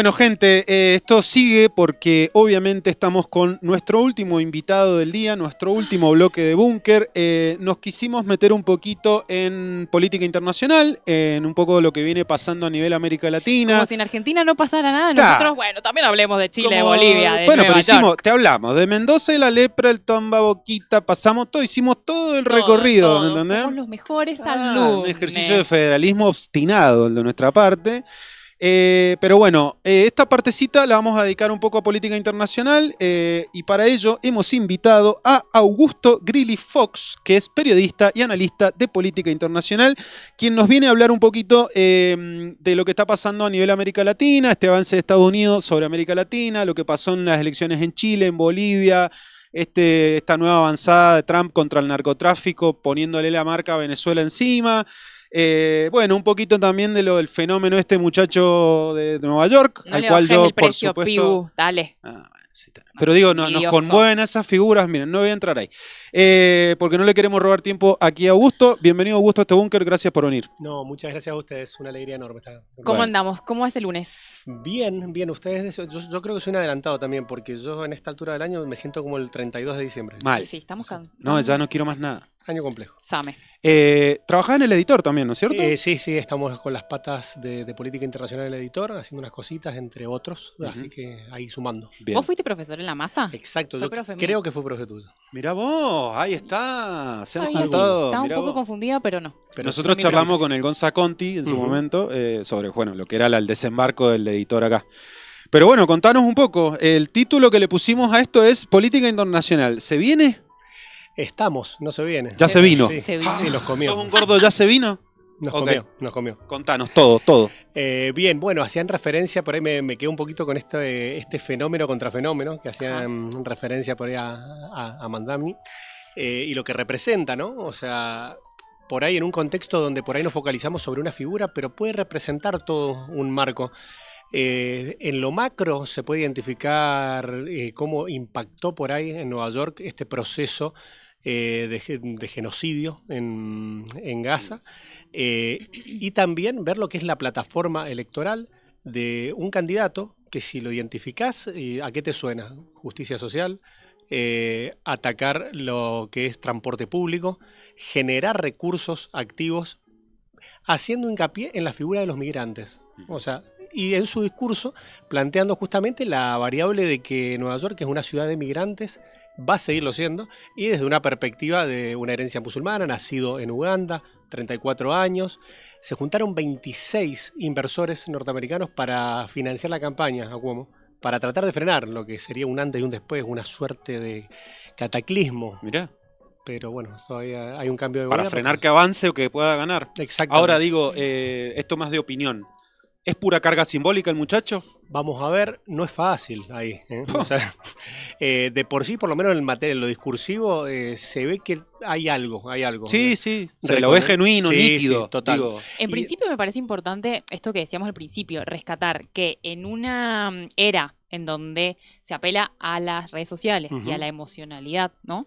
Bueno, gente, esto sigue porque obviamente estamos con nuestro último invitado del día, nuestro último bloque de Búnker. Nos quisimos meter un poquito en política internacional, en un poco lo que viene pasando a nivel América Latina. Como si en Argentina no pasara nada, Claro. nosotros, bueno, también hablemos de Chile, de Bolivia, de Bueno, Nueva pero hicimos, York. te hablamos de Mendoza, de la lepra, el Tomba, Boquita, pasamos todo, hicimos todo el recorrido, ¿me Todo. entendés? Somos los mejores Un alumnos. ejercicio de federalismo obstinado el de nuestra parte. Pero bueno, esta partecita la vamos a dedicar un poco a política internacional y para ello hemos invitado a Augusto Grilli Fox, que es periodista y analista de política internacional, quien nos viene a hablar un poquito de lo que está pasando a nivel América Latina, este avance de Estados Unidos sobre América Latina, lo que pasó en las elecciones en Chile, en Bolivia, esta nueva avanzada de Trump contra el narcotráfico, poniéndole la marca a Venezuela encima. Bueno, un poquito también de lo del fenómeno este muchacho de Nueva York, No al le cual bajes yo, el por precio, supuesto... Pibu, dale. Pero digo, nos Envidioso. conmueven esas figuras, miren, no voy a entrar ahí. Porque no le queremos robar tiempo aquí a Augusto. Bienvenido, Augusto, a este búnker, gracias por venir. No, muchas gracias a ustedes, una alegría enorme. ¿Cómo Bueno. andamos? ¿Cómo es el lunes? Bien, ustedes, yo creo que soy un adelantado también, porque yo en esta altura del año me siento como el 32 de diciembre. Mal. Sí, estamos No, ya no quiero más nada. Año complejo. Same. Trabajaba en el editor también, ¿no es cierto? Sí, estamos con las patas de política internacional del editor, haciendo unas cositas, entre otros, así que ahí sumando. Bien. ¿Vos fuiste profesor en la masa? Exacto, Fue yo profe mío. creo que fue profe tuyo. Mirá vos, ahí está. Se han Sabía, sí. juntado. Estaba un mirá poco vos. confundida, pero no. Pero Nosotros también charlamos gracias. con el Gonza Conti en su Ujú. momento sobre bueno, lo que era el desembarco del editor acá. Pero bueno, contanos un poco. El título que le pusimos a esto es Política Internacional. ¿Se viene? Estamos, no se viene. Ya se vino. Sí, Se vino. sí, nos comió. ¿Sos un gordo ya se vino? Nos Ok. comió. Contanos todo. Bien, bueno, hacían referencia, por ahí me quedé un poquito con este fenómeno contra fenómeno, que hacían referencia por ahí a Mandami, y lo que representa, ¿no? O sea, por ahí en un contexto donde por ahí nos focalizamos sobre una figura, pero puede representar todo un marco. En lo macro se puede identificar cómo impactó por ahí en Nueva York este proceso de genocidio en Gaza. Y también ver lo que es la plataforma electoral de un candidato que si lo identificás, ¿a qué te suena? Justicia social, atacar lo que es transporte público, generar recursos activos, haciendo hincapié en la figura de los migrantes. O sea, y en su discurso planteando justamente la variable de que Nueva York es una ciudad de migrantes, va a seguirlo siendo, y desde una perspectiva de una herencia musulmana, nacido en Uganda, 34 años, se juntaron 26 inversores norteamericanos para financiar la campaña a Cuomo, para tratar de frenar lo que sería un antes y un después, una suerte de cataclismo. Mirá. Pero bueno, todavía hay un cambio de Para gobierno. frenar que avance o que pueda ganar. Exactamente. Ahora digo, esto más de opinión. ¿Es pura carga simbólica el muchacho? Vamos a ver, no es fácil ahí. O sea, de por sí, por lo menos en lo discursivo, se ve que hay algo. Sí, se lo ve genuino, Sí, nítido. sí, total. Digo. En Y- principio me parece importante esto que decíamos al principio, rescatar que en una era en donde se apela a las redes sociales y a la emocionalidad, ¿no?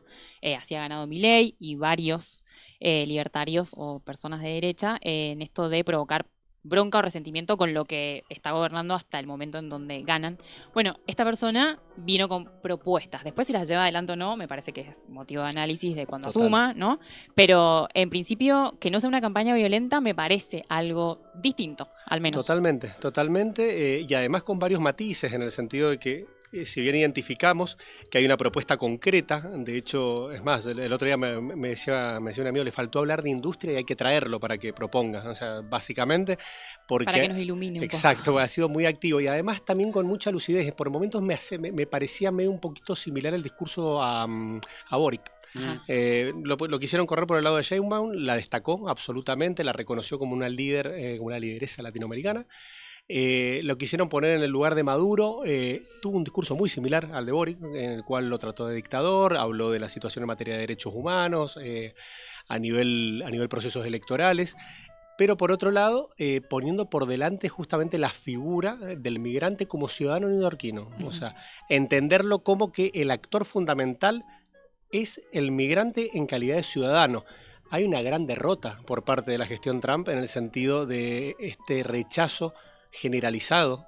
Así ha ganado Milei y varios libertarios o personas de derecha en esto de provocar bronca o resentimiento con lo que está gobernando hasta el momento en donde ganan. Bueno, esta persona vino con propuestas. Después si las lleva adelante o no, me parece que es motivo de análisis de cuando Total. asuma, ¿no? Pero en principio, que no sea una campaña violenta me parece algo distinto, al menos. Totalmente. Y además con varios matices, en el sentido de que si bien identificamos que hay una propuesta concreta, de hecho, es más, el otro día me decía un amigo, le faltó hablar de industria y hay que traerlo para que proponga, o sea, básicamente, porque... Para que nos ilumine un poco. Exacto, ha sido muy activo y además también con mucha lucidez. Por momentos me parecía medio un poquito similar el discurso a Boric. Ajá. Lo quisieron correr por el lado de Sheinbaum, la destacó absolutamente, la reconoció como una líder, como una lideresa latinoamericana. Lo quisieron poner en el lugar de Maduro, tuvo un discurso muy similar al de Boric, en el cual lo trató de dictador, habló de la situación en materia de derechos humanos, a nivel procesos electorales, pero por otro lado, poniendo por delante justamente la figura del migrante como ciudadano neoyorquino, o sea, entenderlo como que el actor fundamental es el migrante en calidad de ciudadano. Hay una gran derrota por parte de la gestión Trump en el sentido de este rechazo generalizado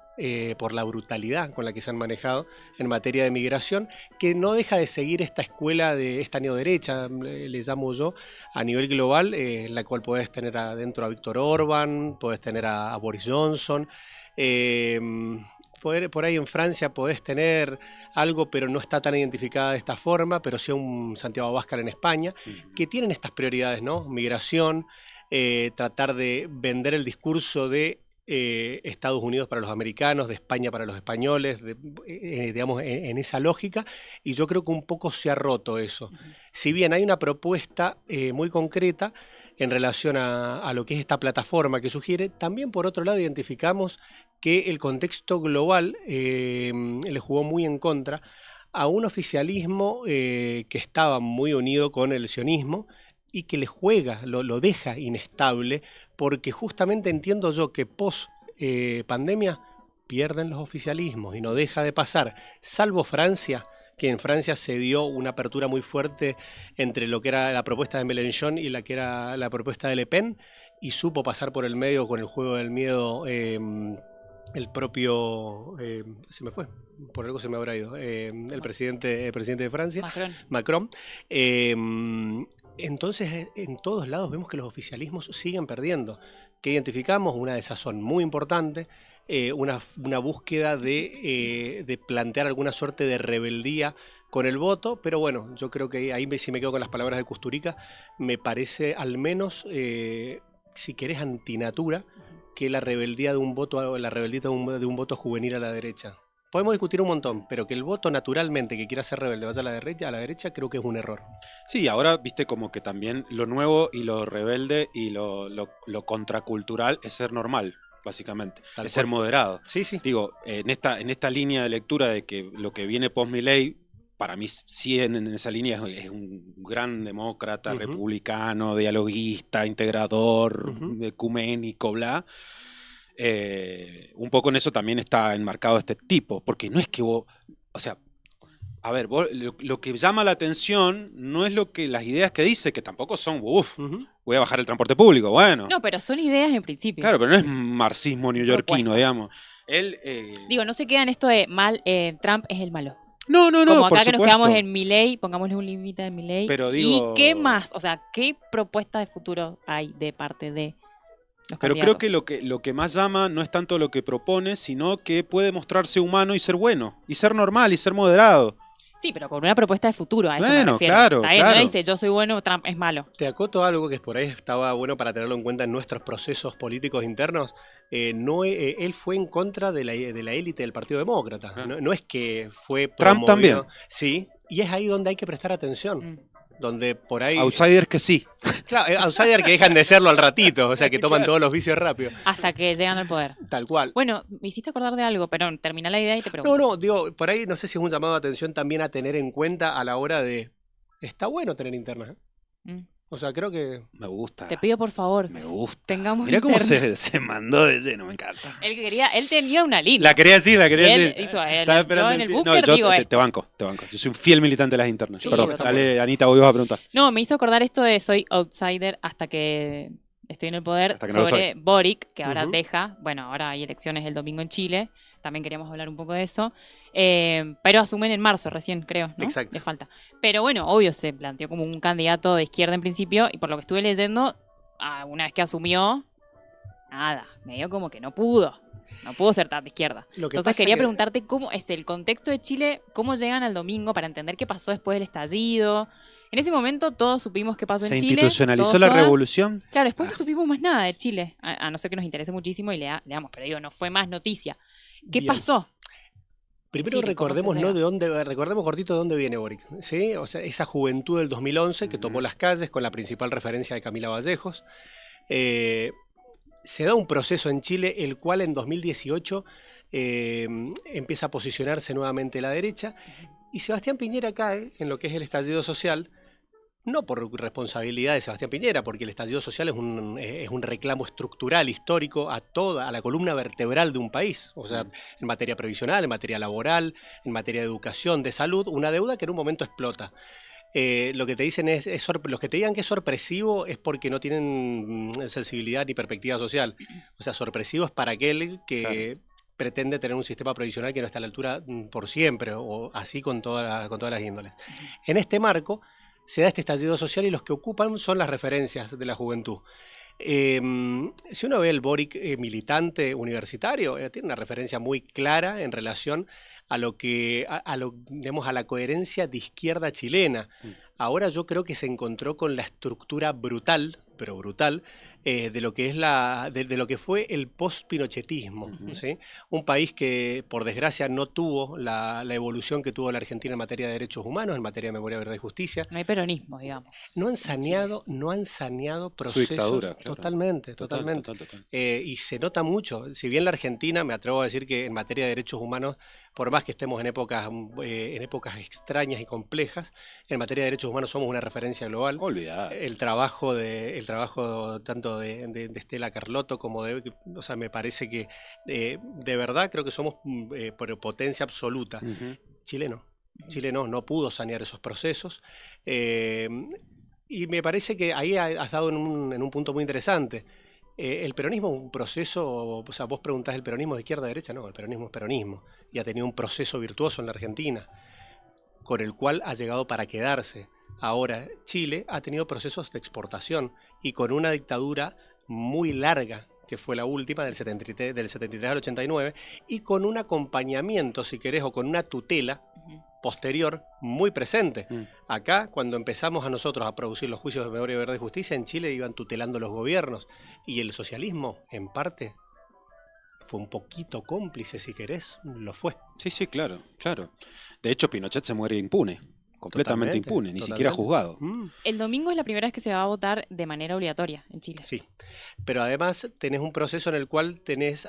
por la brutalidad con la que se han manejado en materia de migración, que no deja de seguir esta escuela de esta neoderecha, le llamo yo, a nivel global, en la cual podés tener adentro a Víctor Orbán, podés tener a Boris Johnson, por ahí en Francia podés tener algo, pero no está tan identificada de esta forma, pero sí un Santiago Abascal en España, que tienen estas prioridades, ¿no? Migración, tratar de vender el discurso de Estados Unidos para los americanos, de España para los españoles, digamos, en esa lógica, y yo creo que un poco se ha roto eso. Si bien hay una propuesta muy concreta en relación a lo que es esta plataforma que sugiere, también por otro lado identificamos que el contexto global le jugó muy en contra a un oficialismo que estaba muy unido con el sionismo y que le juega, lo deja inestable, porque justamente entiendo yo que post pandemia pierden los oficialismos y no deja de pasar, salvo Francia, que en Francia se dio una apertura muy fuerte entre lo que era la propuesta de Mélenchon y la que era la propuesta de Le Pen, y supo pasar por el medio con el juego del miedo el propio, se me fue, por algo se me habrá ido, el presidente de Francia, Macron. Entonces, en todos lados vemos que los oficialismos siguen perdiendo. ¿Qué identificamos? Una desazón muy importante, una búsqueda de plantear alguna suerte de rebeldía con el voto, pero bueno, yo creo que ahí si me quedo con las palabras de Kusturica, me parece al menos, si querés, antinatura que la rebeldía de un voto, la rebeldía de un voto juvenil a la derecha. Podemos discutir un montón, pero que el voto naturalmente que quiera ser rebelde vaya a la derecha, creo que es un error. Sí, ahora viste como que también lo nuevo y lo rebelde y lo contracultural es ser normal, básicamente. Es ser moderado. Sí, sí. Digo, en esta línea de lectura de que lo que viene post-Milei, para mí sí en esa línea es un gran demócrata, republicano, dialoguista, integrador, ecuménico, bla. Un poco en eso también está enmarcado este tipo, porque no es que vos, o sea, a ver, vos, lo que llama la atención no es lo que las ideas que dice, que tampoco son, voy a bajar el transporte público, bueno. No, pero son ideas en principio. Claro, pero no es marxismo neoyorquino, digamos. Él, digo, no se queda en esto de Trump es el malo. No, como acá por que nos supuesto. quedamos en Milei, pongámosle un límite de Milei. Pero digo, ¿y qué más? O sea, ¿qué propuesta de futuro hay de parte de los pero candidatos? creo que lo que más llama no es tanto lo que propone, sino que puede mostrarse humano y ser bueno, y ser normal, y ser moderado. Sí, pero con una propuesta de futuro, a eso Bueno, me refiero. claro, Está bien, claro. no dice yo soy bueno, Trump es malo. Te acoto algo que por ahí estaba bueno para tenerlo en cuenta en nuestros procesos políticos internos. Él fue en contra de la élite del Partido Demócrata. No es que fue Trump también. Sí, y es ahí donde hay que prestar atención. Donde por ahí... Outsiders que sí. Claro, outsiders que dejan de serlo al ratito, o sea, que toman todos los vicios rápido. Hasta que llegan al poder. Tal cual. Bueno, me hiciste acordar de algo, pero termina la idea y te pregunto. No, digo, por ahí no sé si es un llamado de atención también a tener en cuenta a la hora de... Está bueno tener interna, ¿eh? O sea, creo que... Me gusta. Te pido por favor. Me gusta. Tengamos Mirá cómo interna. se mandó de lleno, me encanta. Él tenía una línea. La quería decir. Él hizo, yo en el búnker digo te banco. Yo soy un fiel militante de las internas. Sí, Perdón, dale, Anita, vos ibas a preguntar. No, me hizo acordar esto de soy outsider hasta que estoy en el poder, sobre Boric, que ahora deja, bueno, ahora hay elecciones el domingo en Chile, también queríamos hablar un poco de eso, pero asumen en marzo recién, creo, ¿no? Exacto. Le falta. Pero bueno, obvio, se planteó como un candidato de izquierda en principio, y por lo que estuve leyendo, una vez que asumió, nada, medio como que no pudo ser tan de izquierda. Entonces quería preguntarte cómo es el contexto de Chile, cómo llegan al domingo para entender qué pasó después del estallido. En ese momento todos supimos qué pasó en Chile. ¿Se institucionalizó la revolución? Claro, después no supimos más nada de Chile, a no ser que nos interese muchísimo y leamos, pero digo, no fue más noticia. ¿Qué pasó? Primero recordemos cortito de dónde viene Boric, ¿sí? O sea, esa juventud del 2011 que tomó las calles con la principal referencia de Camila Vallejos. Se da un proceso en Chile, el cual en 2018 empieza a posicionarse nuevamente la derecha, y Sebastián Piñera cae en lo que es el estallido social, no por responsabilidad de Sebastián Piñera, porque el estallido social es un reclamo estructural, histórico, a la columna vertebral de un país, o sea, en materia previsional, en materia laboral, en materia de educación, de salud, una deuda que en un momento explota. Lo que te dicen los que te digan que es sorpresivo es porque no tienen sensibilidad ni perspectiva social. O sea, sorpresivo es para aquel que pretende tener un sistema provisional que no está a la altura por siempre, o así con todas las índoles. En este marco se da este estallido social y los que ocupan son las referencias de la juventud. Si uno ve el Boric militante universitario, tiene una referencia muy clara en relación a lo que, digamos, a la coherencia de izquierda chilena. Ahora yo creo que se encontró con la estructura brutal, pero brutal, de lo que es de lo que fue el post-pinochetismo, ¿sí? Un país que, por desgracia, no tuvo la evolución que tuvo la Argentina en materia de derechos humanos, en materia de memoria, verdad y justicia. No hay peronismo, digamos. No han saneado procesos. Su dictadura, claro. Totalmente. Total. Y se nota mucho. Si bien la Argentina, me atrevo a decir que en materia de derechos humanos, por más que estemos en épocas extrañas y complejas, en materia de derechos humanos somos una referencia global. Olvidado. El trabajo tanto de Estela Carlotto como o sea, me parece que de verdad creo que somos potencia absoluta. Chile no pudo sanear esos procesos. Y me parece que ahí has dado en un punto muy interesante. El peronismo es un proceso, o sea, vos preguntás, ¿el peronismo de izquierda a derecha? No, el peronismo es peronismo. Y ha tenido un proceso virtuoso en la Argentina, con el cual ha llegado para quedarse. Ahora, Chile ha tenido procesos de exportación y con una dictadura muy larga, que fue la última del 73 al 89, y con un acompañamiento, si querés, o con una tutela posterior muy presente. Acá, cuando empezamos a nosotros a producir los juicios de memoria, verdad y justicia, en Chile iban tutelando los gobiernos, y el socialismo, en parte, fue un poquito cómplice, si querés, lo fue. Sí, claro. De hecho, Pinochet se muere impune. Completamente impune, ni siquiera juzgado. El domingo es la primera vez que se va a votar de manera obligatoria en Chile. Sí, pero además tenés un proceso en el cual tenés,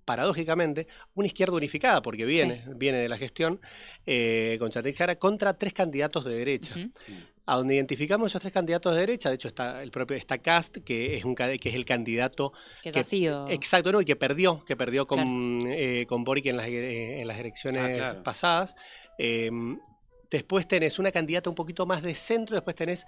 paradójicamente, una izquierda unificada, porque viene de la gestión con Chantal Jara, contra 3 candidatos de derecha. A donde identificamos esos 3 candidatos de derecha, de hecho está Kast, que es el candidato que ha sido. Exacto, ¿no? Y que perdió con Boric en las elecciones pasadas. Después tenés una candidata un poquito más de centro, después tenés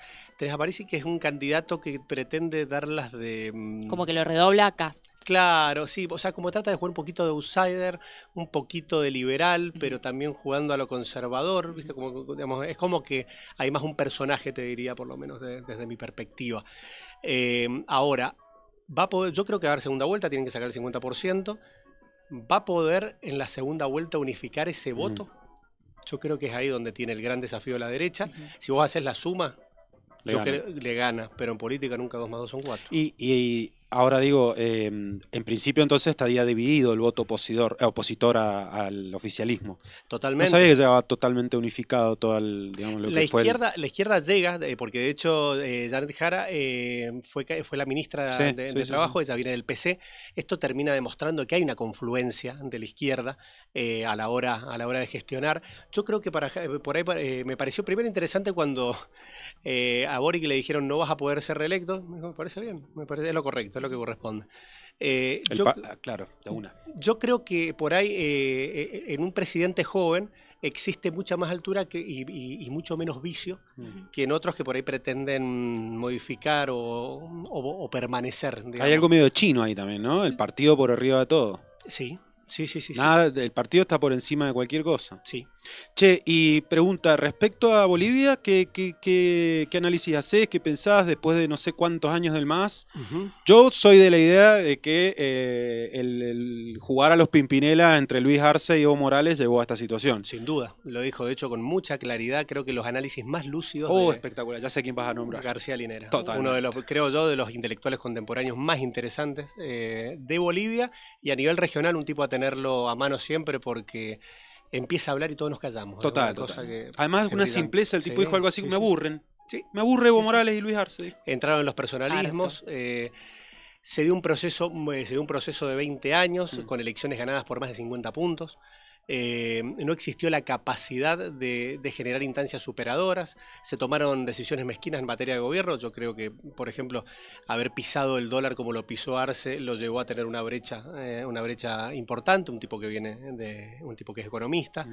a Parisi, que es un candidato que pretende darlas de... Como que lo redobla a Kast. Claro, sí, o sea, como trata de jugar un poquito de outsider, un poquito de liberal, pero también jugando a lo conservador, ¿viste? Como, digamos, es como que hay más un personaje, te diría, por lo menos desde mi perspectiva. Ahora, yo creo que va a haber segunda vuelta, tienen que sacar el 50%. ¿Va a poder en la segunda vuelta unificar ese voto? Yo creo que es ahí donde tiene el gran desafío de la derecha. Si vos haces la suma, le gana, pero en política nunca 2 más 2 son 4. Y ahora digo, en principio entonces estaría dividido el voto opositor al oficialismo. Totalmente. No sabía que llegaba totalmente unificado todo digamos, lo que fue la izquierda llega, porque de hecho Janet Jara fue la ministra de Trabajo, ella viene del PC. Esto termina demostrando que hay una confluencia de la izquierda a la hora de gestionar. Yo creo que por ahí me pareció primero interesante cuando a Boric le dijeron no vas a poder ser reelecto. Me parece bien, es lo correcto, es lo que corresponde. Claro, de una. Yo creo que por ahí en un presidente joven existe mucha más altura y mucho menos vicio que en otros que por ahí pretenden modificar o permanecer. Digamos. Hay algo medio chino ahí también, ¿no? El partido por arriba de todo. Sí. Nada, el partido está por encima de cualquier cosa. Sí. Che, y pregunta, respecto a Bolivia, ¿qué análisis haces? ¿Qué pensás después de no sé cuántos años del MAS? Yo soy de la idea de que el jugar a los Pimpinela entre Luis Arce y Evo Morales llevó a esta situación. Sin duda, lo dijo de hecho con mucha claridad, creo que los análisis más lúcidos espectacular, ya sé quién vas a nombrar. García Linera. Totalmente. Uno de los, creo yo, de los intelectuales contemporáneos más interesantes de Bolivia, y a nivel regional un tipo a tenerlo a mano siempre porque empieza a hablar y todos nos callamos. Total. Además, una simpleza, el tipo dijo algo así, me aburren. Sí. Me aburre Evo Morales y Luis Arce. Entraron en los personalismos, se dio un proceso de 20 años con elecciones ganadas por más de 50 puntos. no existió la capacidad de generar instancias superadoras, se tomaron decisiones mezquinas en materia de gobierno. Yo creo que, por ejemplo, haber pisado el dólar como lo pisó Arce lo llevó a tener una brecha importante, un tipo que es economista.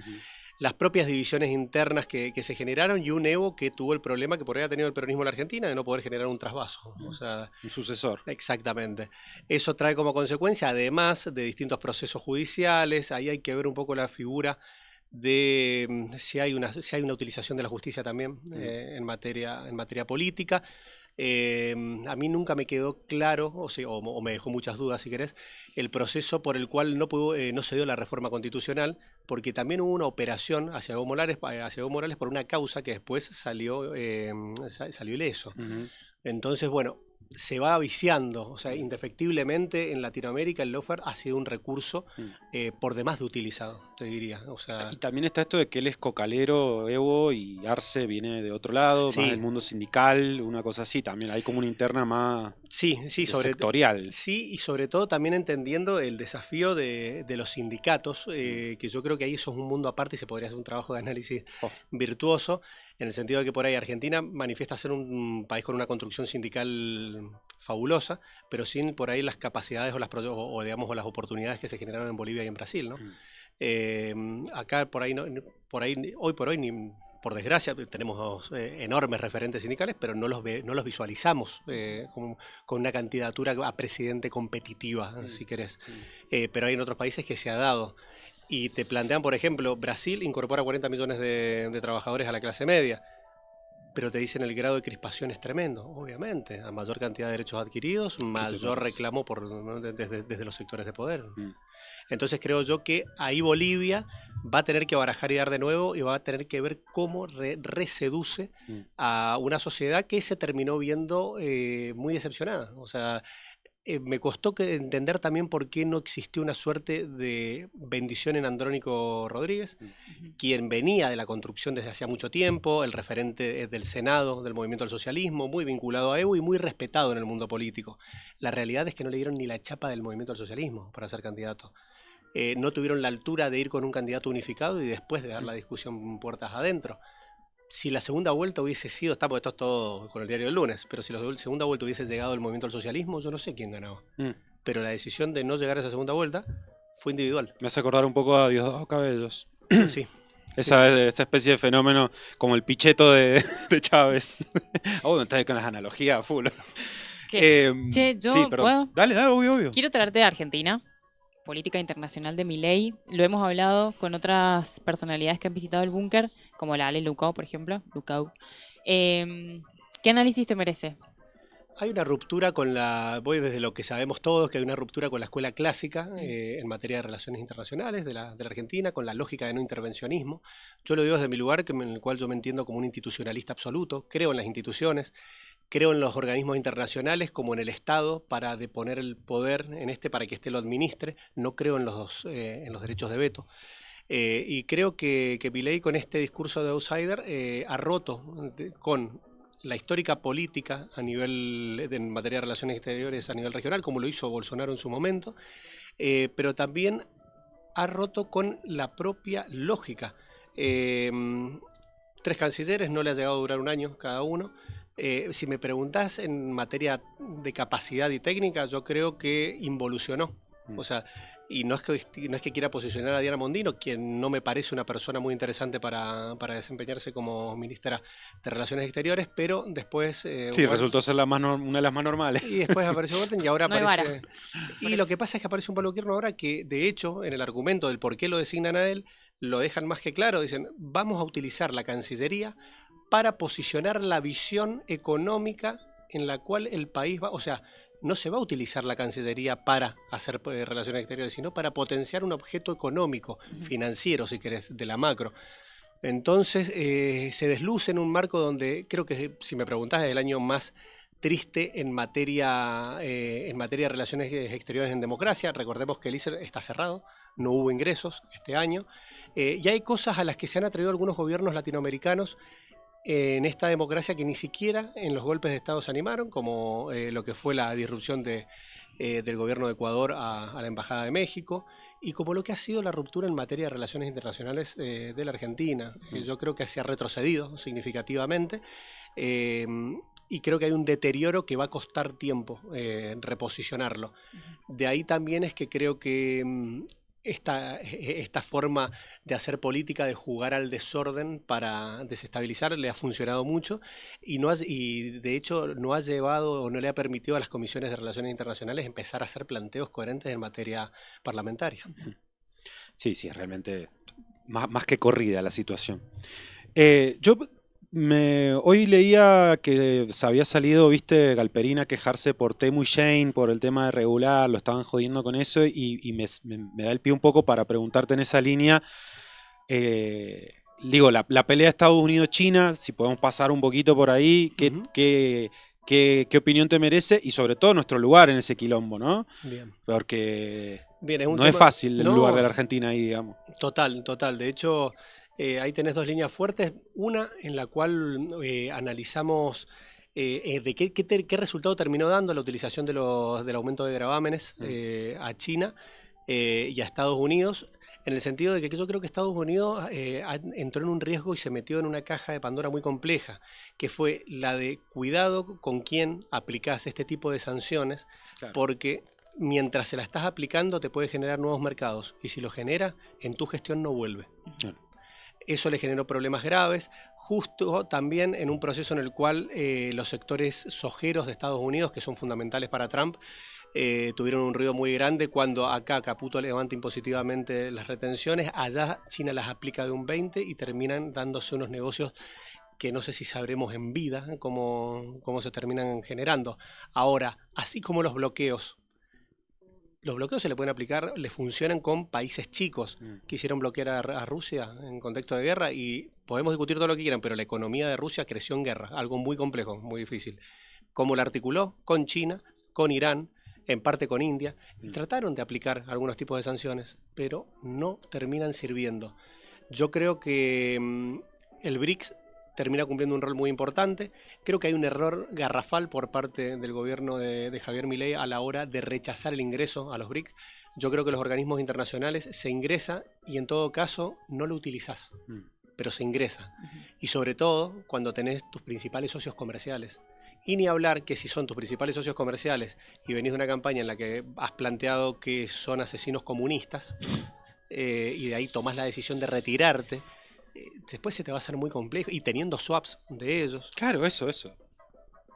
Las propias divisiones internas que se generaron y un Evo que tuvo el problema que por ahí ha tenido el peronismo en la Argentina de no poder generar un trasvaso. O sea, un sucesor. Exactamente. Eso trae como consecuencia, además de distintos procesos judiciales, ahí hay que ver un poco la figura de si hay una utilización de la justicia también en materia política. A mí nunca me quedó claro, o me dejó muchas dudas, si querés, el proceso por el cual no se dio la reforma constitucional, porque también hubo una operación hacia Evo Morales por una causa que después salió ileso. Entonces, bueno, se va viciando, o sea, indefectiblemente en Latinoamérica el lawfare ha sido un recurso por demás de utilizado, te diría. O sea, y también está esto de que él es cocalero, Evo, y Arce viene de otro lado, sí, más del mundo sindical, una cosa así. También hay como una interna más sectorial. Sí, y sobre todo también entendiendo el desafío de los sindicatos, que yo creo que ahí eso es un mundo aparte y se podría hacer un trabajo de análisis virtuoso, en el sentido de que por ahí Argentina manifiesta ser un país con una construcción sindical fabulosa, pero sin por ahí las capacidades o las oportunidades que se generaron en Bolivia y en Brasil, ¿no? Acá hoy por hoy, por desgracia, tenemos enormes referentes sindicales, pero no los visualizamos con una candidatura a presidente competitiva, si querés. Pero hay en otros países que se ha dado. Y te plantean, por ejemplo, Brasil incorpora 40 millones de trabajadores a la clase media, pero te dicen el grado de crispación es tremendo, obviamente. A mayor cantidad de derechos adquiridos, mayor reclamo desde los sectores de poder. Entonces creo yo que ahí Bolivia va a tener que barajar y dar de nuevo y va a tener que ver cómo reseduce a una sociedad que se terminó viendo muy decepcionada. O sea, me costó entender también por qué no existió una suerte de bendición en Andrónico Rodríguez, quien venía de la construcción desde hacía mucho tiempo, el referente del Senado, del movimiento del socialismo, muy vinculado a Evo y muy respetado en el mundo político. La realidad es que no le dieron ni la chapa del movimiento del socialismo para ser candidato. No tuvieron la altura de ir con un candidato unificado y después de dar la discusión puertas adentro. Si la segunda vuelta hubiese sido, porque esto es todo con el diario del lunes, pero si la segunda vuelta hubiese llegado el movimiento del socialismo, yo no sé quién ganaba. Pero la decisión de no llegar a esa segunda vuelta fue individual. Me hace acordar un poco a Diosdado Cabellos. Sí. Esa especie de fenómeno como el Pichetto de Chávez. Me estás con las analogías full. Che, yo sí, ¿puedo? Dale, obvio. Quiero traerte de Argentina. Política internacional de Milei. Lo hemos hablado con otras personalidades que han visitado el búnker, como la Ale Lucao, por ejemplo. ¿Qué análisis te merece? Hay una ruptura voy desde lo que sabemos todos, que hay una ruptura con la escuela clásica en materia de relaciones internacionales de la Argentina, con la lógica de no intervencionismo. Yo lo digo desde mi lugar, en el cual yo me entiendo como un institucionalista absoluto, creo en las instituciones, creo en los organismos internacionales como en el Estado para deponer el poder para que éste lo administre. No creo en los derechos de veto. Y creo que Milei con este discurso de outsider ha roto con la histórica política en materia de relaciones exteriores a nivel regional, como lo hizo Bolsonaro en su momento, pero también ha roto con la propia lógica. 3 cancilleres, no le ha llegado a durar un año cada uno. Si me preguntás en materia de capacidad y técnica, yo creo que involucionó. O sea, y no es que quiera posicionar a Diana Mondino, quien no me parece una persona muy interesante para desempeñarse como ministra de Relaciones Exteriores, pero después... resultó ser una de las más normales. Y después apareció Golden y ahora no aparece... Y lo que pasa es que aparece un Pablo Quirno ahora que, de hecho, en el argumento del por qué lo designan a él, lo dejan más que claro. Dicen, vamos a utilizar la Cancillería para posicionar la visión económica en la cual el país va... O sea, no se va a utilizar la Cancillería para hacer relaciones exteriores, sino para potenciar un objeto económico, financiero, si querés, de la macro. Entonces, se desluce en un marco donde creo que, si me preguntás, es el año más triste en materia de relaciones exteriores en democracia. Recordemos que el ICER está cerrado, no hubo ingresos este año, y hay cosas a las que se han atrevido algunos gobiernos latinoamericanos en esta democracia que ni siquiera en los golpes de Estado se animaron, como lo que fue la disrupción del gobierno de Ecuador a la Embajada de México, y como lo que ha sido la ruptura en materia de relaciones internacionales de la Argentina. Yo creo que se ha retrocedido significativamente y creo que hay un deterioro que va a costar tiempo reposicionarlo. De ahí también es que creo que esta forma de hacer política, de jugar al desorden para desestabilizar, le ha funcionado mucho y de hecho no ha llevado o no le ha permitido a las comisiones de relaciones internacionales empezar a hacer planteos coherentes en materia parlamentaria. Sí, sí, es realmente más que corrida la situación. Yo hoy leía que se había salido, viste, Galperín a quejarse por Temu y Shane, por el tema de regular, lo estaban jodiendo con eso y me da el pie un poco para preguntarte en esa línea. Digo, la pelea de Estados Unidos-China, si podemos pasar un poquito por ahí, ¿qué opinión te merece? Y sobre todo nuestro lugar en ese quilombo, ¿no? Bien. Porque Bien, no es fácil el lugar de la Argentina ahí, digamos. Total. De hecho, ahí tenés dos líneas fuertes. Una en la cual analizamos de qué resultado terminó dando la utilización del aumento de gravámenes a China y a Estados Unidos, en el sentido de que yo creo que Estados Unidos entró en un riesgo y se metió en una caja de Pandora muy compleja, que fue la de cuidado con quién aplicás este tipo de sanciones, claro, porque mientras se la estás aplicando te puede generar nuevos mercados y si lo genera, en tu gestión no vuelve. Claro. Eso le generó problemas graves, justo también en un proceso en el cual los sectores sojeros de Estados Unidos, que son fundamentales para Trump, tuvieron un ruido muy grande cuando acá Caputo levanta impositivamente las retenciones, allá China las aplica de un 20 y terminan dándose unos negocios que no sé si sabremos en vida cómo se terminan generando. Ahora, así como los bloqueos se le pueden aplicar, le funcionan con países chicos. Quisieron bloquear a Rusia en contexto de guerra y podemos discutir todo lo que quieran, pero la economía de Rusia creció en guerra, algo muy complejo, muy difícil. ¿Cómo la articuló? Con China, con Irán, en parte con India, y trataron de aplicar algunos tipos de sanciones, pero no terminan sirviendo. Yo creo que el BRICS termina cumpliendo un rol muy importante. Creo que hay un error garrafal por parte del gobierno de Javier Milei a la hora de rechazar el ingreso a los BRICS. Yo creo que los organismos internacionales se ingresa y en todo caso no lo utilizás, pero se ingresa. Y sobre todo cuando tenés tus principales socios comerciales. Y ni hablar que si son tus principales socios comerciales y venís de una campaña en la que has planteado que son asesinos comunistas y de ahí tomás la decisión de retirarte, después se te va a hacer muy complejo, y teniendo swaps de ellos. Claro, eso.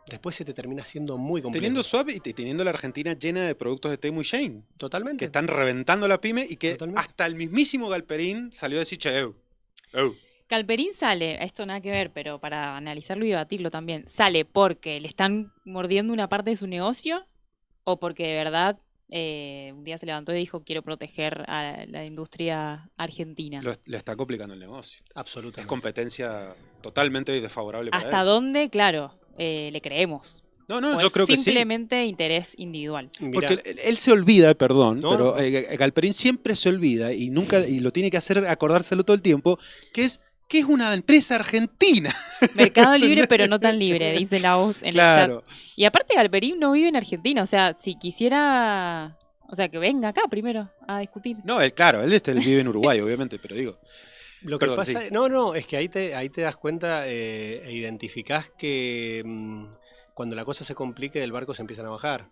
Después se te termina haciendo muy complejo. Teniendo swap y teniendo la Argentina llena de productos de Temu y Shane. Totalmente. Que están reventando la pyme y que hasta el mismísimo Galperín salió a decir, Galperín sale, esto nada que ver, pero para analizarlo y debatirlo también, ¿sale porque le están mordiendo una parte de su negocio o porque de verdad un día se levantó y dijo quiero proteger a la industria argentina? Le está complicando el negocio. Absolutamente. Es competencia totalmente desfavorable para él. ¿Hasta dónde? Claro, le creemos. No, yo creo que sí. Simplemente interés individual. Porque él se olvida, perdón, pero Galperín siempre se olvida y lo tiene que hacer acordárselo todo el tiempo, que es una empresa argentina. Mercado libre, pero no tan libre, dice la voz en el chat. Y aparte Galperín no vive en Argentina, o sea, si quisiera, o sea, que venga acá primero a discutir. No, él vive en Uruguay, obviamente, pero digo. Lo que pasa, sí. No, es que ahí te das cuenta e identificás que cuando la cosa se complique del barco se empiezan a bajar.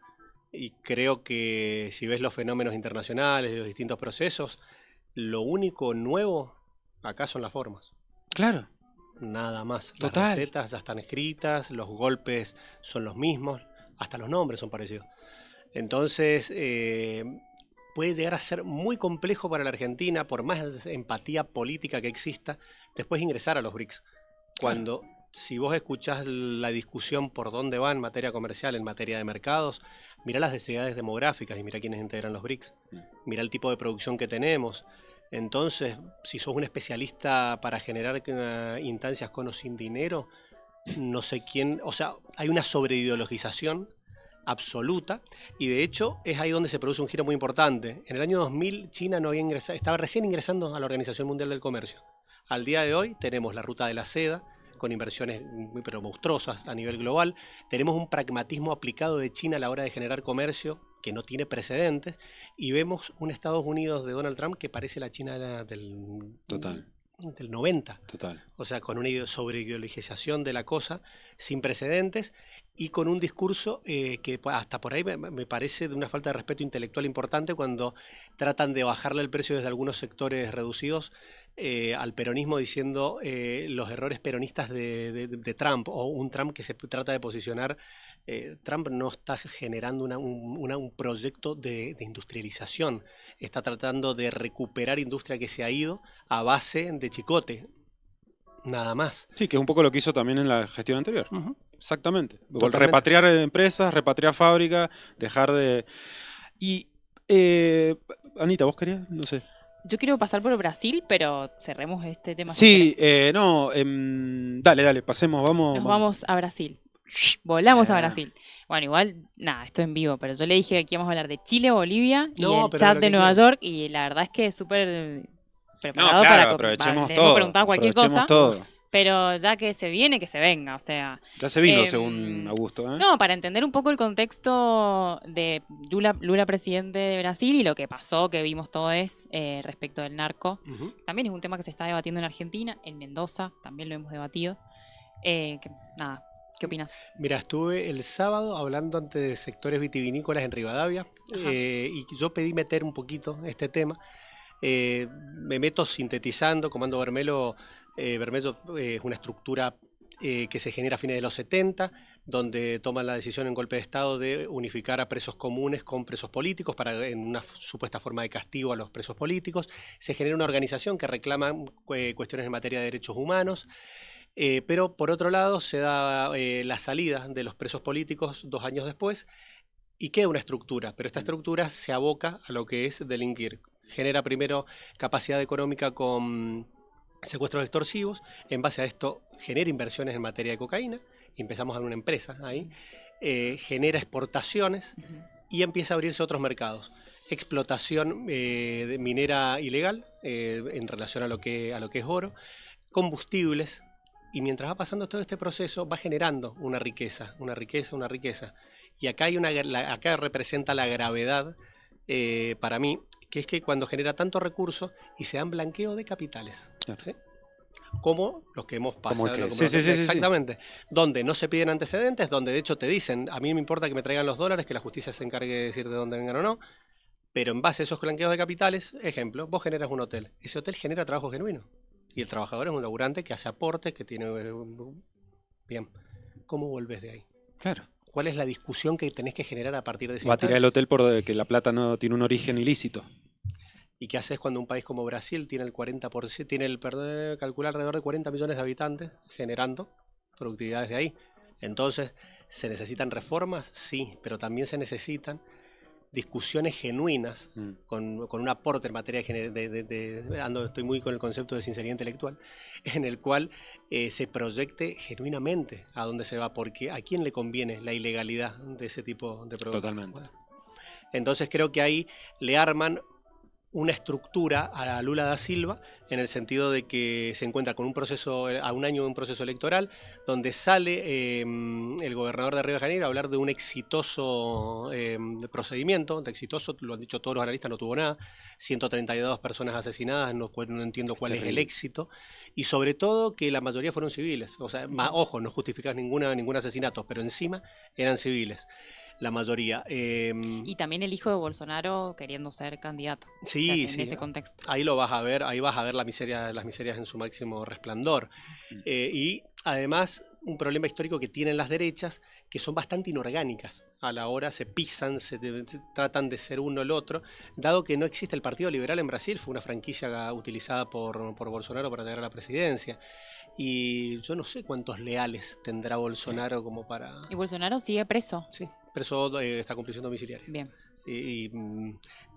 Y creo que si ves los fenómenos internacionales, los distintos procesos, lo único nuevo acá son las formas. Claro. Nada más. Total. Las recetas ya están escritas, los golpes son los mismos, hasta los nombres son parecidos. Entonces, puede llegar a ser muy complejo para la Argentina, por más empatía política que exista, después ingresar a los BRICS. Cuando, si vos escuchás la discusión por dónde va en materia comercial, en materia de mercados, mirá las densidades demográficas y mirá quiénes integran los BRICS. Mirá el tipo de producción que tenemos. Entonces, si sos un especialista para generar instancias con o sin dinero, no sé quién, o sea, hay una sobreideologización absoluta y de hecho es ahí donde se produce un giro muy importante. En el año 2000 China no había ingresado, estaba recién ingresando a la Organización Mundial del Comercio. Al día de hoy tenemos la ruta de la seda con inversiones pero monstruosas a nivel global. Tenemos un pragmatismo aplicado de China a la hora de generar comercio que no tiene precedentes, y vemos un Estados Unidos de Donald Trump que parece la China Total. del 90. Total. O sea, con una sobreideologización de la cosa sin precedentes y con un discurso que hasta por ahí me parece de una falta de respeto intelectual importante cuando tratan de bajarle el precio desde algunos sectores reducidos al peronismo diciendo los errores peronistas de Trump, o un Trump que se trata de posicionar. Trump no está generando un proyecto de industrialización, está tratando de recuperar industria que se ha ido a base de chicote, nada más. Sí, que es un poco lo que hizo también en la gestión anterior. Ujú. Exactamente. Totalmente. Repatriar empresas, repatriar fábricas, dejar de... Y, Anita, ¿vos querías? No sé. Yo quiero pasar por Brasil, pero cerremos este tema. Sí, no, dale, pasemos, vamos. Nos vamos a Brasil. Volamos a Ah. Brasil. Bueno, igual, nada, esto en vivo, pero yo le dije que aquí íbamos a hablar de Chile, Bolivia y No, el pero chat lo de que Nueva quiero. York, y la verdad es que es súper No, preparado claro, para... aprovechemos le todo. hemos preguntado cualquier aprovechemos cosa, todo. pero ya que se viene, que se venga, o sea... Ya se vino, Em, según Augusto, ¿eh? No, para entender un poco el contexto de Lula presidente de Brasil y lo que pasó, que vimos todos respecto del narco. Ujú. También es un tema que se está debatiendo en Argentina, en Mendoza también lo hemos debatido. Nada, ¿qué opinas? Mira, estuve el sábado hablando ante sectores vitivinícolas en Rivadavia y yo pedí meter un poquito este tema. Me meto sintetizando. Comando Bermelo es una estructura que se genera a fines de los 70, donde toman la decisión en golpe de Estado de unificar a presos comunes con presos políticos en una supuesta forma de castigo a los presos políticos. Se genera una organización que reclama cuestiones en materia de derechos humanos. Pero por otro lado se da la salida de los presos políticos 2 años después y queda una estructura, pero esta estructura se aboca a lo que es delinquir. Genera primero capacidad económica con secuestros extorsivos, en base a esto genera inversiones en materia de cocaína, y empezamos a ver una empresa ahí, genera exportaciones y empieza a abrirse otros mercados. Explotación minera ilegal en relación a lo que es oro, combustibles. Y mientras va pasando todo este proceso, va generando una riqueza. Y acá, acá representa la gravedad para mí, que es que cuando genera tanto recurso y se dan blanqueo de capitales, Claro. ¿sí? Como los que hemos pasado. Como el que- como sí, los que- sí. Exactamente. Donde no se piden antecedentes, donde de hecho te dicen, a mí me importa que me traigan los dólares, que la justicia se encargue de decir de dónde vengan o no. Pero en base a esos blanqueos de capitales, ejemplo, vos generas un hotel. Ese hotel genera trabajo genuino. Y el trabajador es un laburante que hace aportes, que tiene... Bien. ¿Cómo volvés de ahí? Claro. ¿Cuál es la discusión que tenés que generar a partir de ese Va a tirar el instante? hotel por que la plata no tiene un origen ilícito. ¿Y qué haces cuando un país como Brasil tiene el 40%, calcula alrededor de 40 millones de habitantes generando productividades de ahí? Entonces, ¿se necesitan reformas? Sí, pero también se necesitan discusiones genuinas con un aporte en materia estoy muy con el concepto de sinceridad intelectual, en el cual se proyecte genuinamente a dónde se va, porque a quién le conviene la ilegalidad de ese tipo de productos. Totalmente. Bueno, entonces creo que ahí le arman una estructura a Lula da Silva en el sentido de que se encuentra con un proceso, a un año de un proceso electoral, donde sale el gobernador de Río de Janeiro a hablar de un exitoso procedimiento, de exitoso, lo han dicho todos los analistas, no tuvo nada, 132 personas asesinadas, no entiendo cuál es el éxito, y sobre todo que la mayoría fueron civiles, o sea, ojo, no justificas ningún asesinato, pero encima eran civiles. La mayoría. Y también el hijo de Bolsonaro queriendo ser candidato. Sí, o sea, en sí. ese contexto. Ahí lo vas a ver, ahí vas a ver las miserias en su máximo resplandor. Y además, un problema histórico que tienen las derechas, que son bastante inorgánicas. A la hora se pisan, se tratan de ser uno el otro, dado que no existe el Partido Liberal en Brasil, fue una franquicia utilizada por Bolsonaro para llegar a la presidencia. Y yo no sé cuántos leales tendrá Bolsonaro como para... Y Bolsonaro sigue preso. Sí, preso, está con prisión domiciliaria. Bien. Y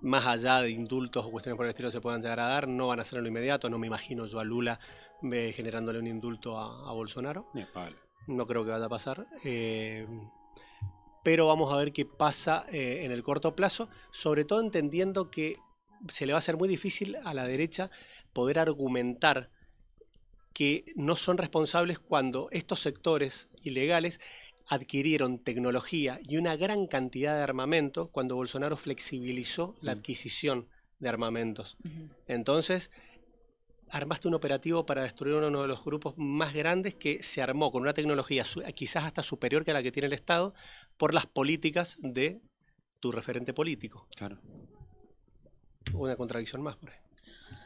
más allá de indultos o cuestiones por el estilo se puedan llegar a dar, no van a ser en lo inmediato. No me imagino yo a Lula generándole un indulto a Bolsonaro. No creo que vaya a pasar. Pero vamos a ver qué pasa en el corto plazo, sobre todo entendiendo que se le va a hacer muy difícil a la derecha poder argumentar que no son responsables cuando estos sectores ilegales adquirieron tecnología y una gran cantidad de armamento cuando Bolsonaro flexibilizó la Mm. adquisición de armamentos. Ujú. Entonces, armaste un operativo para destruir uno de los grupos más grandes que se armó con una tecnología quizás hasta superior que la que tiene el Estado por las políticas de tu referente político. Claro, Una contradicción más por ahí.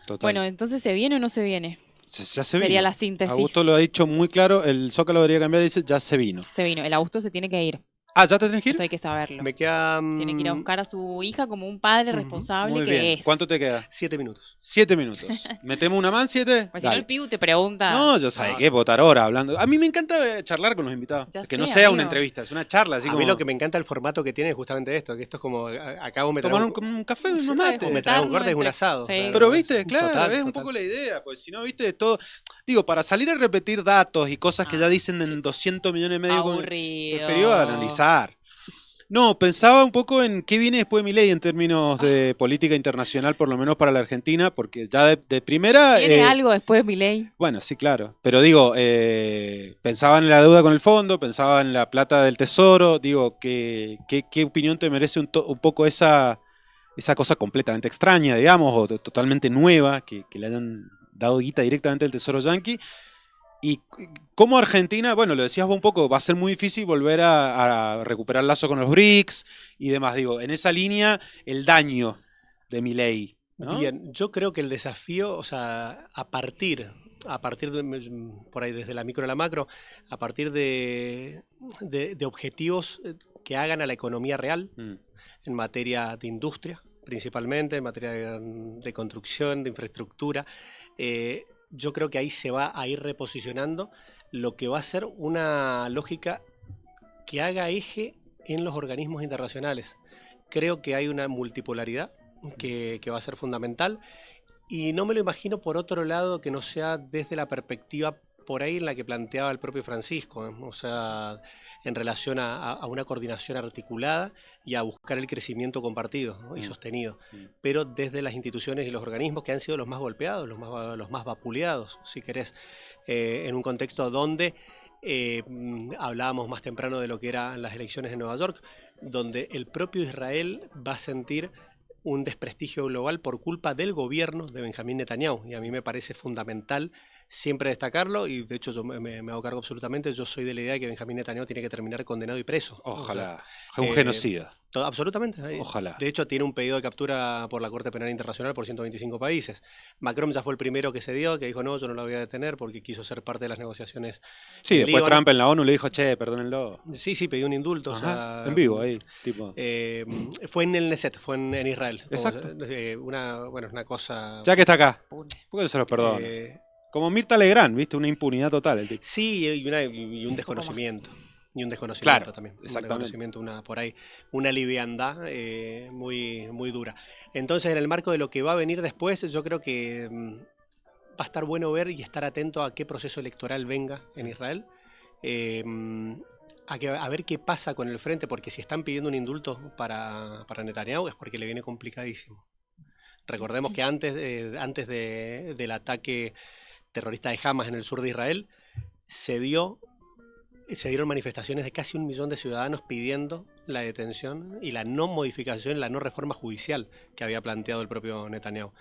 total. Bueno, entonces, ¿se viene o no se viene? Ya se Sería vino. la síntesis. Augusto lo ha dicho muy claro, el Zócalo debería cambiar, dice, ya se vino. Se vino. El Augusto se tiene que ir. Ah, ¿ya te tenés que ir? Eso hay que saberlo. Me queda Tiene que ir a buscar a su hija como un padre Ujú. responsable Muy que bien. es. ¿Cuánto te queda? 7 minutos. 7 minutos. ¿Metemos una man, 7? Pues si no, el Piu te pregunta. No, yo sé No. qué votar ahora hablando. A mí me encanta charlar con los invitados. Ya Que no sé, sea amigo. una entrevista, es una charla. Así A como mí lo que me encanta el formato que tiene es justamente esto, que esto es como, acabo de tomar un café, unos mates. o me trae un corte y un entre- asado. sí. Claro. Pero viste, claro, Total, es un total. poco la idea, pues si no, viste, todo. Digo, para salir a repetir datos y cosas que Ah, ya dicen en sí. 200 millones y medio, Aburrido. preferido analizar. No, pensaba un poco en qué viene después de Milei en términos de política internacional, por lo menos para la Argentina, porque ya de primera. ¿Tiene algo después de Milei? Bueno, sí, claro. Pero digo, pensaba en la deuda con el fondo, pensaba en la plata del tesoro. Digo, ¿qué opinión te merece un poco esa cosa completamente extraña, digamos, o totalmente nueva, que le hayan dado guita directamente al tesoro yanqui? Y como Argentina, bueno, lo decías vos un poco, va a ser muy difícil volver a recuperar lazo con los BRICS y demás. Digo, en esa línea, el daño de Milei, ¿no? Bien, yo creo que el desafío, o sea, a partir de, por ahí desde la micro a la macro, a partir de objetivos que hagan a la economía real Mm, en materia de industria, principalmente, en materia de construcción, de infraestructura, yo creo que ahí se va a ir reposicionando lo que va a ser una lógica que haga eje en los organismos internacionales. Creo que hay una multipolaridad que va a ser fundamental y no me lo imagino por otro lado que no sea desde la perspectiva por ahí en la que planteaba el propio Francisco, o sea, en relación a una coordinación articulada y a buscar el crecimiento compartido, ¿no? Y sostenido, pero desde las instituciones y los organismos que han sido los más golpeados, los más vapuleados, si querés, en un contexto donde hablábamos más temprano de lo que eran las elecciones en Nueva York, donde el propio Israel va a sentir un desprestigio global por culpa del gobierno de Benjamín Netanyahu, y a mí me parece fundamental siempre destacarlo, y de hecho yo me hago cargo absolutamente, yo soy de la idea de que Benjamín Netanyahu tiene que terminar condenado y preso. Ojalá. O sea, Es un genocida. absolutamente. Ojalá. De hecho, tiene un pedido de captura por la Corte Penal Internacional por 125 países. Macron ya fue el primero que se dio, que dijo, no, yo no lo voy a detener porque quiso ser parte de las negociaciones. Sí, en después Líbano. Trump en la ONU le dijo, che, perdónenlo. Sí, pidió un indulto. O Ajá, sea, en vivo, ahí. Tipo. Fue en el Knesset, fue en Israel. Exacto. Una cosa... Ya que está acá, Pune. ¿por qué no se los perdona? eh, Como Mirta Legrand, ¿viste? Una impunidad total el tipo. sí, y un desconocimiento. Y un desconocimiento Claro, también. Un exactamente. desconocimiento, por ahí, una liviandad muy, muy dura. Entonces, en el marco de lo que va a venir después, yo creo que va a estar bueno ver y estar atento a qué proceso electoral venga en Israel. A ver qué pasa con el frente, porque si están pidiendo un indulto para Netanyahu es porque le viene complicadísimo. Recordemos que antes del ataque terrorista de Hamas en el sur de Israel, se dieron manifestaciones de casi 1 millón de ciudadanos pidiendo la detención y la no modificación, la no reforma judicial que había planteado el propio Netanyahu.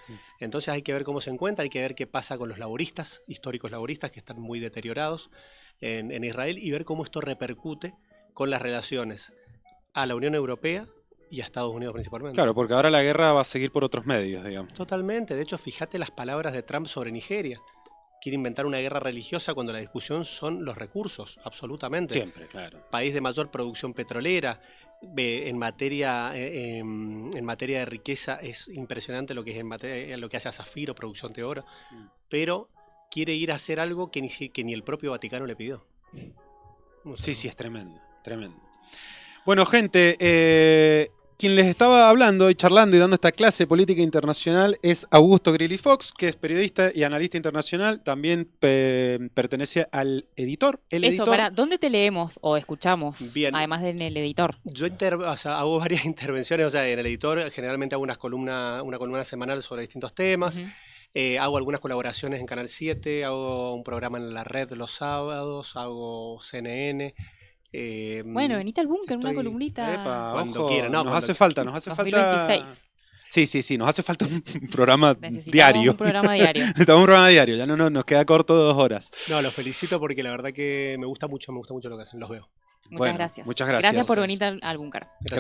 Entonces hay que ver cómo se encuentra, hay que ver qué pasa con los laboristas, históricos laboristas, que están muy deteriorados en Israel, y ver cómo esto repercute con las relaciones a la Unión Europea y a Estados Unidos principalmente. Claro, porque ahora la guerra va a seguir por otros medios, digamos. Totalmente. De hecho, fíjate las palabras de Trump sobre Nigeria. Quiere inventar una guerra religiosa cuando la discusión son los recursos, absolutamente. Siempre, claro. País de mayor producción petrolera. En materia de riqueza es impresionante lo que es lo que hace a Zafiro, producción de oro. Pero quiere ir a hacer algo que ni el propio Vaticano le pidió. O sea, Sí, es tremendo, tremendo. Bueno, gente, quien les estaba hablando y charlando y dando esta clase de política internacional es Augusto Grilli Fox, que es periodista y analista internacional. También pertenece al editor. ¿Dónde te leemos o escuchamos? Bien. Además de en el editor. Yo hago varias intervenciones, o sea, en el editor generalmente hago una columna semanal sobre distintos temas. Ujú. Hago algunas colaboraciones en Canal 7, hago un programa en la red los sábados, hago CNN Bueno, venite al búnker, una estoy- columnita. Epa, Cuando ojo, quiera, no, nos cuando- hace falta, nos hace 2026. falta. Sí, nos hace falta un programa Necesitamos diario. un programa diario. Necesitamos un programa diario, ya no nos queda corto 2 horas. No, los felicito porque la verdad que me gusta mucho lo que hacen, los veo. Muchas Bueno, gracias. muchas gracias. Gracias por venir al búnker. Gracias.